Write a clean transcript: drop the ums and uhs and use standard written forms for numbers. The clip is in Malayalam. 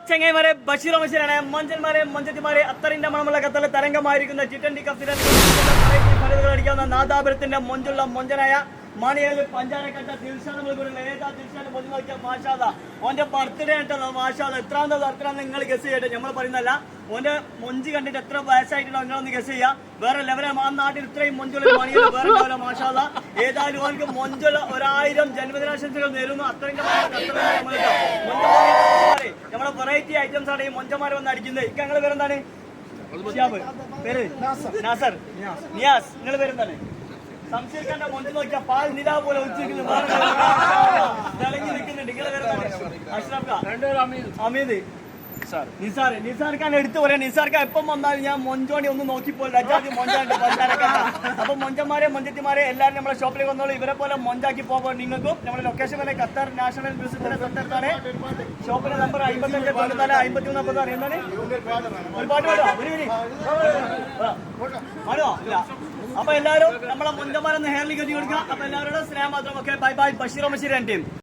ചെങ്ങൈമാരെ ബഷീർ ബഷീറാണ്. മഞ്ചന്മാരെ മഞ്ചത്തിമാരെ അത്തറിന്റെ മണമുള്ള കത്തല തരംഗമായിരിക്കുന്ന G20 കപ്പിലെ അടിക്കാവുന്ന നാദാപുരത്തിന്റെ മൊഞ്ചുള്ള മൊഞ്ചനായ മണിയല് പഞ്ചാരക്കട്ട ദിൽഷാദ് ഏതാ ദിൽഷാദ് മൊഞ്ച് നോക്കിയ മാഷാദ ഓന്റെ ബർത്ത്ഡേ ആയിട്ടല്ലോ മാഷാദ. എത്രാമത്തെ ബർത്ത്ഡേ നിങ്ങൾ ഗസ് ചെയ്യട്ടെ, നമ്മൾ പറയുന്നല്ല. ഓന്റെ മൊഞ്ച് കണ്ടിട്ട് എത്ര വയസ്സായിട്ടുണ്ടോ നിങ്ങളൊന്ന് ഗസ് ചെയ്യാ. വേറെ ലെവലെ ആ നാട്ടിൽ ഇത്രയും മൊഞ്ചുള്ള മണിയല് വേറെ ലെവലെ മാഷാദ. ഏതായാലും അവർക്ക് മൊഞ്ചുള്ള 1000 ജന്മദിനാശംസകൾ നേരുന്നു. അത്രയും നമ്മുടെ വെറൈറ്റി ഐറ്റംസ് ആണ് ഈ മൊഞ്ചന്മാരെ വന്ന് അടിക്കുന്നത്. ഇക്ക നിങ്ങളെ പേരെന്താണ്? പേര് നാസർ, നിയാസ്. നിങ്ങളെ പേരെന്താണ്? സംശയിക്കാന്റെ മൊഞ്ച് നോക്കിയാ പാൽ നിലാ പോലെ ഉച്ചിരിക്കുന്നു, തിളങ്ങി നിൽക്കുന്നുണ്ട്. നിങ്ങളെ പേരെന്താണ്? അഷ്റഫ് അമീദ്, നിസാർ. നിസാർ ഖാൻ എടുത്തു പറയാം. നിസാർ ഖാൻ എപ്പം വന്നാലും ഞാൻ മൊഞ്ചോണി ഒന്ന് നോക്കിപ്പോൾ രജാതി മൊഞ്ചാണ്ട് പഞ്ചാരക്കട്ട. അപ്പൊ മൊഞ്ചന്മാരെ മൊഞ്ചത്തിമാരെ എല്ലാവരും നമ്മുടെ ഷോപ്പിലേക്ക് വന്നോളൂ. ഇവരെ പോലെ മൊഞ്ചാക്കി പോകുമ്പോൾ നിങ്ങൾക്കും നമ്മുടെ ലൊക്കേഷൻ വരെ ഖത്തർ നാഷണൽ മ്യൂസിയത്തിന്റെ തൊട്ടടുത്താണ്. ഷോപ്പിന്റെ നമ്പർ 55 54 53 56. എന്താണ് ഒരുപാട് പാടോ ഇല്ല. അപ്പൊ എല്ലാവരും നമ്മളെ മൊഞ്ചന്മാരൊന്ന് ഹെയർലി കെട്ടി കൊടുക്കുക. അപ്പൊ എല്ലാവരോടും സ്നേഹം മാത്രം. Okay, bye bye. Basheer Basheer and team.